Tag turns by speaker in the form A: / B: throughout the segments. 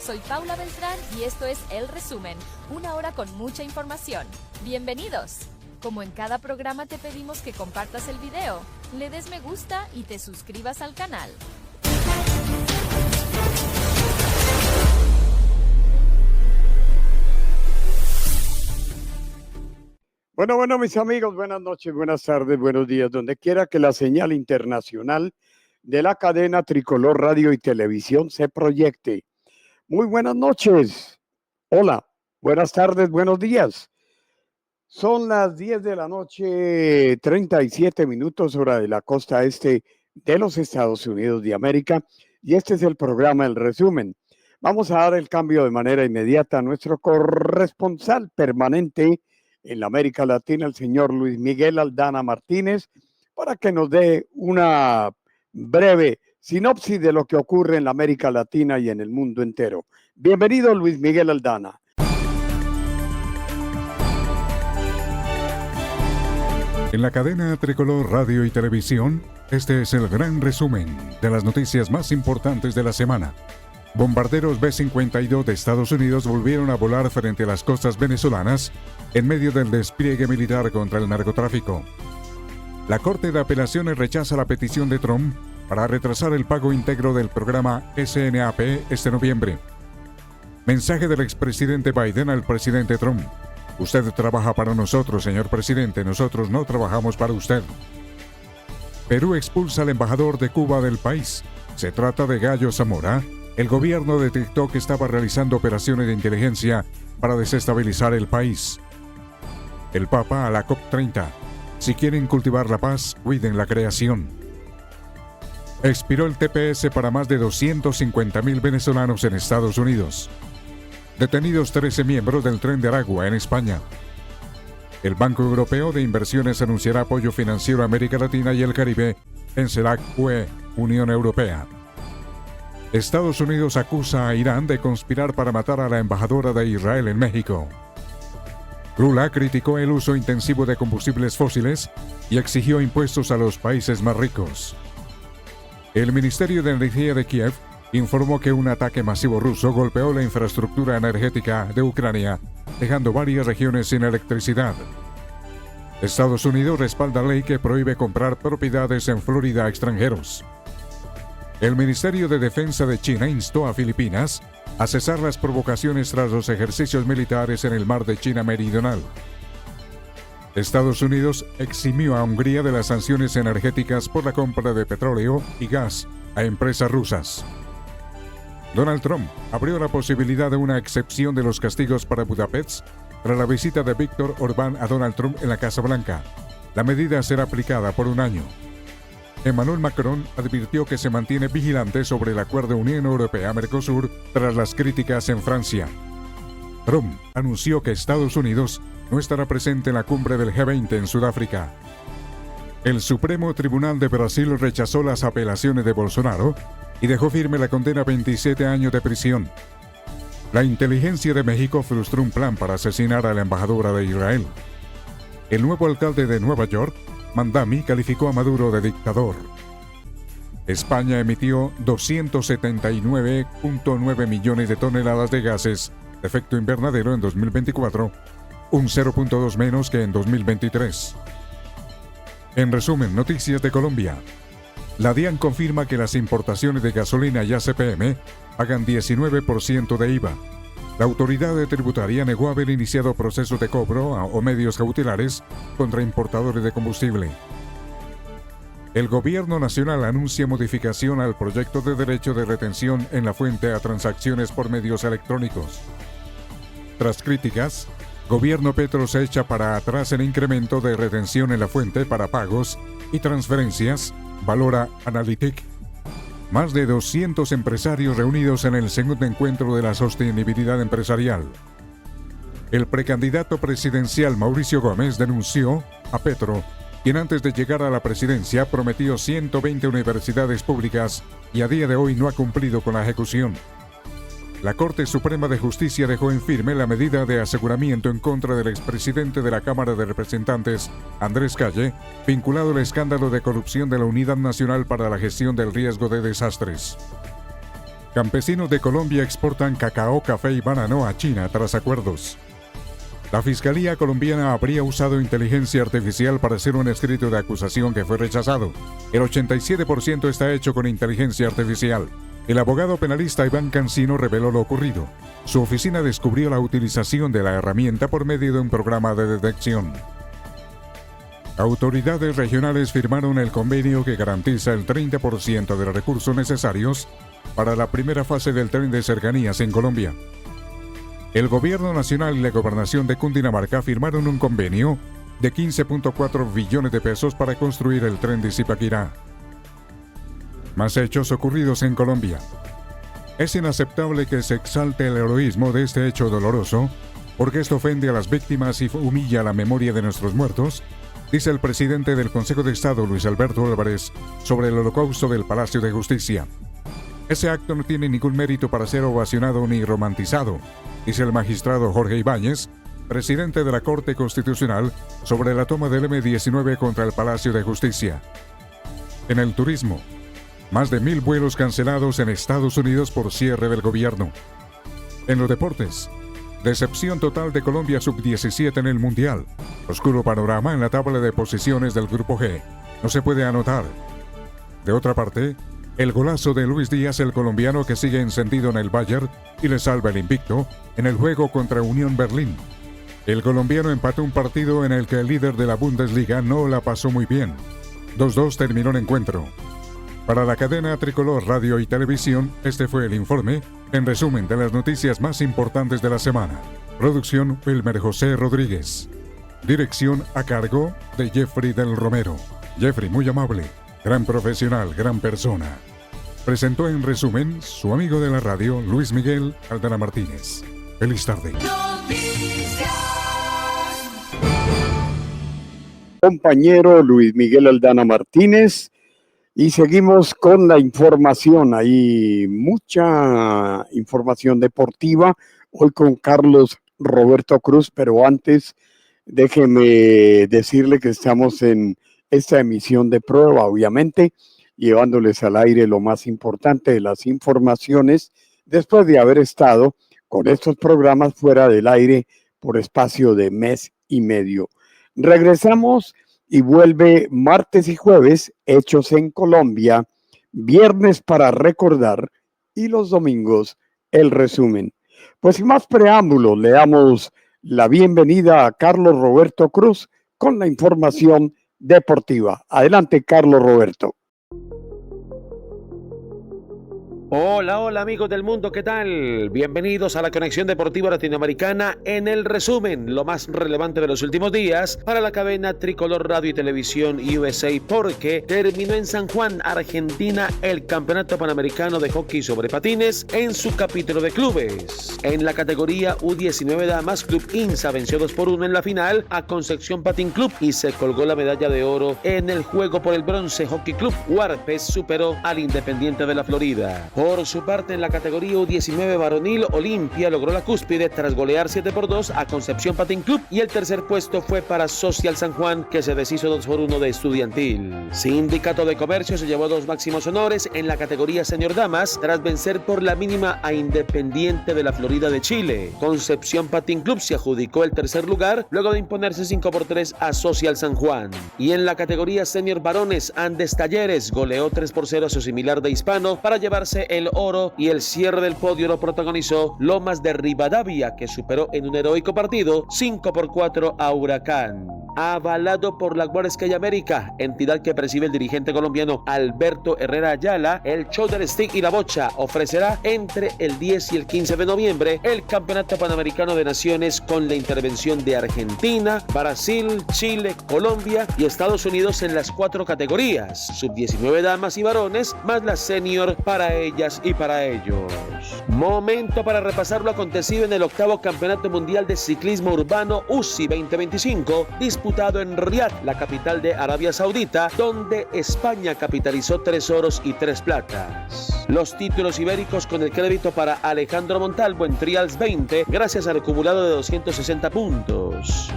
A: Soy Paula Beltrán y esto es El Resumen, una hora con mucha información. Bienvenidos. Como en cada programa te pedimos que compartas el video, le des me gusta y te suscribas al canal.
B: Bueno, mis amigos, buenas noches, buenas tardes, buenos días, donde quiera que la señal internacional de la cadena Tricolor Radio y Televisión se proyecte. Muy buenas noches. Hola, buenas tardes, buenos días. Son las 10 de la noche, 37 minutos, hora de la costa este de los Estados Unidos de América, y este es el programa El Resumen. Vamos a dar el cambio de manera inmediata a nuestro corresponsal permanente en la América Latina, el señor Luis Miguel Aldana Martínez, para que nos dé una breve sinopsis de lo que ocurre en la América Latina y en el mundo entero. Bienvenido, Luis Miguel Aldana.
C: En la cadena Tricolor Radio y Televisión, este es el gran resumen de las noticias más importantes de la semana. Bombarderos B-52 de Estados Unidos volvieron a volar frente a las costas venezolanas en medio del despliegue militar contra el narcotráfico. La Corte de Apelaciones rechaza la petición de Trump para retrasar el pago íntegro del programa SNAP este noviembre. Mensaje del expresidente Biden al presidente Trump. Usted trabaja para nosotros, señor presidente, nosotros no trabajamos para usted. Perú expulsa al embajador de Cuba del país. Se trata de Gallo Zamora. El gobierno de TikTok estaba realizando operaciones de inteligencia para desestabilizar el país. El Papa a la COP30. Si quieren cultivar la paz, cuiden la creación. Expiró el TPS para más de 250,000 venezolanos en Estados Unidos. Detenidos 13 miembros del Tren de Aragua en España. El Banco Europeo de Inversiones anunciará apoyo financiero a América Latina y el Caribe en CELAC-UE, Unión Europea. Estados Unidos acusa a Irán de conspirar para matar a la embajadora de Israel en México. Lula criticó el uso intensivo de combustibles fósiles y exigió impuestos a los países más ricos. El Ministerio de Energía de Kiev informó que un ataque masivo ruso golpeó la infraestructura energética de Ucrania, dejando varias regiones sin electricidad. Estados Unidos respalda ley que prohíbe comprar propiedades en Florida a extranjeros. El Ministerio de Defensa de China instó a Filipinas a cesar las provocaciones tras los ejercicios militares en el mar de China Meridional. Estados Unidos eximió a Hungría de las sanciones energéticas por la compra de petróleo y gas a empresas rusas. Donald Trump abrió la posibilidad de una excepción de los castigos para Budapest tras la visita de Víctor Orbán a Donald Trump en la Casa Blanca. La medida será aplicada por un año. Emmanuel Macron advirtió que se mantiene vigilante sobre el acuerdo Unión Europea-Mercosur tras las críticas en Francia. Trump anunció que Estados Unidos no estará presente en la cumbre del G20 en Sudáfrica. El Supremo Tribunal de Brasil rechazó las apelaciones de Bolsonaro y dejó firme la condena a 27 años de prisión. La inteligencia de México frustró un plan para asesinar a la embajadora de Israel. El nuevo alcalde de Nueva York, Mandami, calificó a Maduro de dictador. España emitió 279,9 millones de toneladas de gases de efecto invernadero en 2024, un 0,2 menos que en 2023. En resumen, noticias de Colombia. La DIAN confirma que las importaciones de gasolina y ACPM pagan 19% de IVA. La autoridad tributaria negó haber iniciado procesos de cobro o medios cautelares contra importadores de combustible. El Gobierno Nacional anuncia modificación al proyecto de derecho de retención en la fuente a transacciones por medios electrónicos. Tras críticas, Gobierno Petro se echa para atrás el incremento de retención en la fuente para pagos y transferencias, valora Analytic. Más de 200 empresarios reunidos en el segundo encuentro de la sostenibilidad empresarial. El precandidato presidencial Mauricio Gómez denunció a Petro, quien antes de llegar a la presidencia prometió 120 universidades públicas y a día de hoy no ha cumplido con la ejecución. La Corte Suprema de Justicia dejó en firme la medida de aseguramiento en contra del expresidente de la Cámara de Representantes, Andrés Calle, vinculado al escándalo de corrupción de la Unidad Nacional para la Gestión del Riesgo de Desastres. Campesinos de Colombia exportan cacao, café y banano a China tras acuerdos. La Fiscalía colombiana habría usado inteligencia artificial para hacer un escrito de acusación que fue rechazado. El 87% está hecho con inteligencia artificial. El abogado penalista Iván Cancino reveló lo ocurrido. Su oficina descubrió la utilización de la herramienta por medio de un programa de detección. Autoridades regionales firmaron el convenio que garantiza el 30% de los recursos necesarios para la primera fase del tren de cercanías en Colombia. El Gobierno Nacional y la Gobernación de Cundinamarca firmaron un convenio de 15.4 billones de pesos para construir el tren de Zipaquirá. Más hechos ocurridos en Colombia. Es inaceptable que se exalte el heroísmo de este hecho doloroso, porque esto ofende a las víctimas y humilla la memoria de nuestros muertos, dice el presidente del Consejo de Estado, Luis Alberto Álvarez, sobre el holocausto del Palacio de Justicia. Ese acto no tiene ningún mérito para ser ovacionado ni romantizado, dice el magistrado Jorge Ibáñez, presidente de la Corte Constitucional, sobre la toma del M-19 contra el Palacio de Justicia. En el turismo, más de 1.000 vuelos cancelados en Estados Unidos por cierre del gobierno. En los deportes, decepción total de Colombia sub-17 en el Mundial. Oscuro panorama en la tabla de posiciones del Grupo G. No se puede anotar. De otra parte, el golazo de Luis Díaz, el colombiano que sigue encendido en el Bayern y le salva el invicto en el juego contra Unión Berlín. El colombiano empató un partido en el que el líder de la Bundesliga no la pasó muy bien. 2-2 terminó el encuentro. Para la cadena Tricolor Radio y Televisión, este fue el informe, en resumen, de las noticias más importantes de la semana. Producción Wilmer José Rodríguez. Dirección a cargo de Jeffrey del Romero. Jeffrey, muy amable, gran profesional, gran persona. Presentó en resumen su amigo de la radio, Luis Miguel Aldana Martínez. Feliz tarde.
B: Compañero Luis Miguel Aldana Martínez. Y seguimos con la información. Hay mucha información deportiva hoy con Carlos Roberto Cruz, pero antes déjeme decirle que estamos en esta emisión de prueba, obviamente, llevándoles al aire lo más importante de las informaciones después de haber estado con estos programas fuera del aire por espacio de mes y medio. Regresamos y vuelve martes y jueves, Hechos en Colombia, viernes para recordar y los domingos el resumen. Pues sin más preámbulos, le damos la bienvenida a Carlos Roberto Cruz con la información deportiva. Adelante, Carlos Roberto.
D: Hola amigos del mundo, ¿qué tal? Bienvenidos a la conexión deportiva latinoamericana en el resumen, lo más relevante de los últimos días para la cadena Tricolor Radio y Televisión USA, porque terminó en San Juan, Argentina, el Campeonato Panamericano de Hockey sobre Patines en su capítulo de clubes. En la categoría U19 Damas, Club INSA venció 2-1 en la final a Concepción Patín Club y se colgó la medalla de oro en el juego por el bronce. Hockey Club Huarpes superó al Independiente de la Florida. Por su parte, en la categoría U19 varonil, Olimpia logró la cúspide tras golear 7-2 a Concepción Patín Club, y el tercer puesto fue para Social San Juan, que se deshizo 2-1 de Estudiantil. Sindicato de Comercio se llevó 2 máximos honores en la categoría Senior Damas tras vencer por la mínima a Independiente de la Florida de Chile. Concepción Patín Club se adjudicó el tercer lugar luego de imponerse 5-3 a Social San Juan. Y en la categoría Senior Varones, Andes Talleres goleó 3-0 a su similar de Hispano para llevarse el oro, y el cierre del podio lo protagonizó Lomas de Rivadavia, que superó en un heroico partido 5-4 a Huracán. Avalado por la Guardia Sky América, entidad que preside el dirigente colombiano Alberto Herrera Ayala, el show del stick y la bocha ofrecerá entre el 10 y el 15 de noviembre el Campeonato Panamericano de Naciones con la intervención de Argentina, Brasil, Chile, Colombia y Estados Unidos en las 4 categorías, sub-19 damas y varones, más la senior para ellas y para ellos. Momento para repasar lo acontecido en el 8º Campeonato Mundial de Ciclismo Urbano UCI 2025, disputado en Riad, la capital de Arabia Saudita, donde España capitalizó 3 oros y 3 platas. Los títulos ibéricos con el crédito para Alejandro Montalvo en Trials 20, gracias al acumulado de 260 puntos.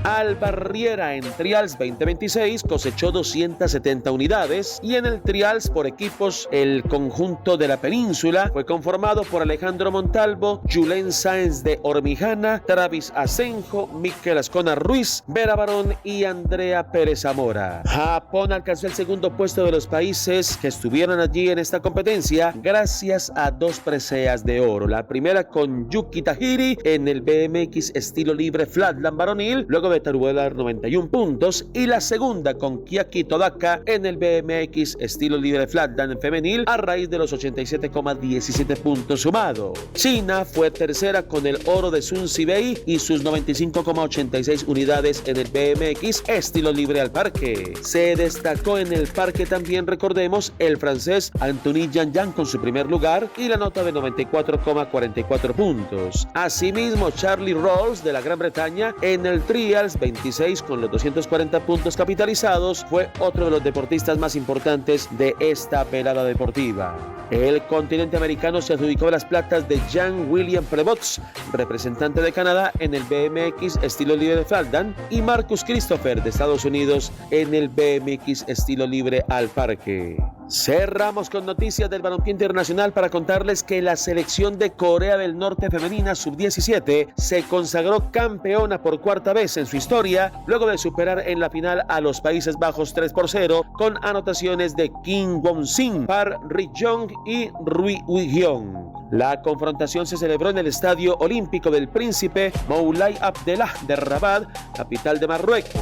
D: Albarriera en Trials 2026 cosechó 270 unidades y en el Trials por equipos el conjunto de la península fue conformado por Alejandro Montalvo, Julen Sáenz de Ormijana, Travis Asenjo, Miquel Ascona Ruiz, Vera Barón y Andrea Pérez Zamora. Japón alcanzó el segundo puesto de los países que estuvieron allí en esta competencia gracias a 2 preseas de oro. La primera con Yuki Tahiri en el BMX estilo libre flatland varonil, luego de taruelar 91 puntos, y la segunda con Kiaki Todaka en el BMX estilo libre flatland femenil a raíz de los 87,17 puntos sumados. China fue tercera con el oro de Sun Sibei y sus 95,86 unidades en el BMX estilo libre al parque. Se destacó en el parque también, recordemos, el francés Anthony Jean con su primer lugar y la nota de 94,44 puntos. Asimismo, Charlie Rawls de la Gran Bretaña en el Trials 26 con los 240 puntos capitalizados fue otro de los deportistas más importantes de esta velada deportiva. El continente americano se adjudicó las platas de Jean-William Prevost, representante de Canadá en el BMX estilo libre de flatland, y Marcus Christopher de Estados Unidos en el BMX estilo libre al parque. Cerramos con noticias del balompié internacional para contarles que la selección de Corea del Norte femenina sub-17 se consagró campeona por 4ª vez en su historia, luego de superar en la final a los Países Bajos 3-0 con anotaciones de Kim Won-sin, Park Ri-jong y Rui Ui-hyun. La confrontación se celebró en el Estadio Olímpico del Príncipe Moulay Abdellah de Rabat, capital de Marruecos.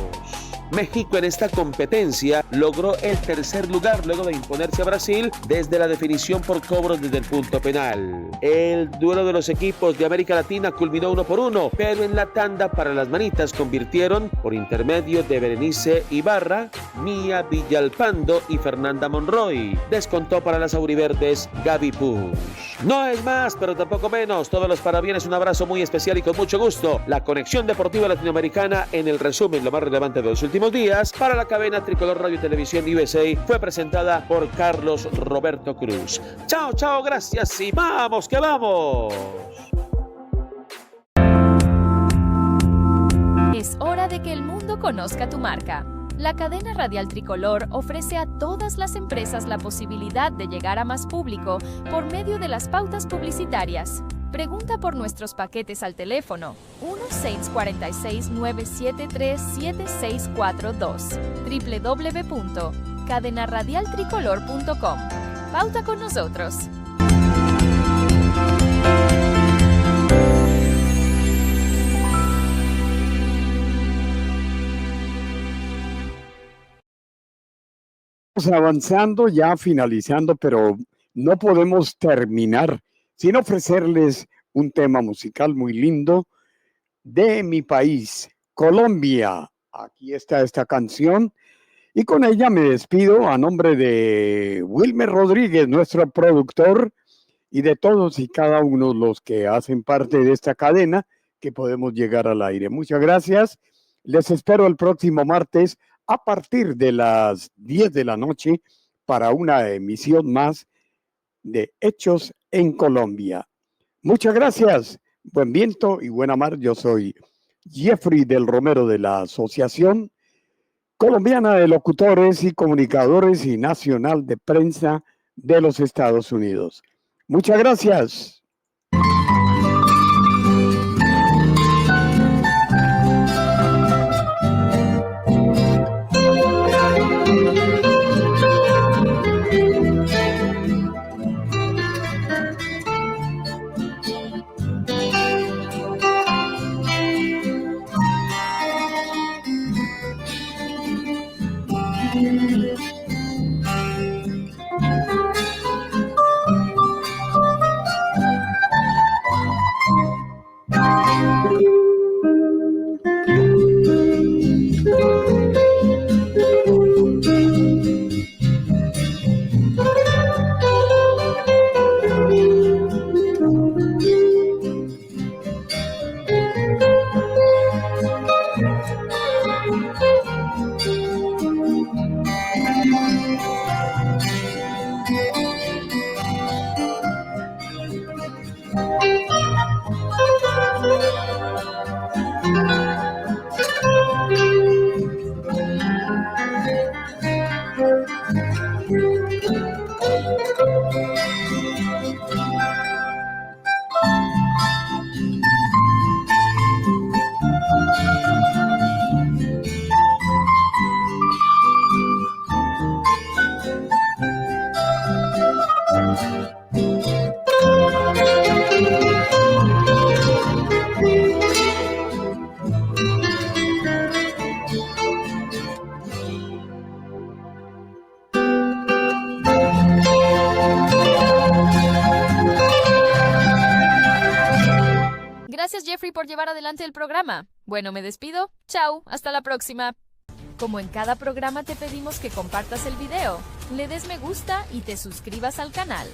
D: México en esta competencia logró el tercer lugar luego de imponerse a Brasil desde la definición por cobros desde el punto penal. El duelo de los equipos de América Latina culminó 1-1, pero en la tanda para las manitas convirtieron por intermedio de Berenice Ibarra, Mía Villalpando y Fernanda Monroy. Descontó para las auriverdes Gaby Push. No es más, pero tampoco menos. Todos los parabienes, un abrazo muy especial y con mucho gusto. La conexión deportiva latinoamericana en el resumen, lo más relevante de los últimos días, para la cadena Tricolor Radio y Televisión USA, fue presentada por Carlos Roberto Cruz. Chao, chao, gracias y vamos que vamos.
A: Es hora de que el mundo conozca tu marca. La cadena radial Tricolor ofrece a todas las empresas la posibilidad de llegar a más público por medio de las pautas publicitarias. Pregunta por nuestros paquetes al teléfono 1-646-973-7642, www.cadenaradialtricolor.com. Pauta con nosotros.
B: Avanzando, ya finalizando, pero no podemos terminar sin ofrecerles un tema musical muy lindo de mi país, Colombia. Aquí está esta canción y con ella me despido a nombre de Wilmer Rodríguez, nuestro productor, y de todos y cada uno de los que hacen parte de esta cadena que podemos llegar al aire. Muchas gracias. Les espero el próximo martes a partir de las 10 de la noche para una emisión más de Hechos en Colombia. Muchas gracias. Buen viento y buena mar. Yo soy Jeffrey del Romero de la Asociación Colombiana de Locutores y Comunicadores y Nacional de Prensa de los Estados Unidos. Muchas gracias.
A: Gracias, Jeffrey, por llevar adelante el programa. Bueno, me despido. Chao, hasta la próxima. Como en cada programa te pedimos que compartas el video, le des me gusta y te suscribas al canal.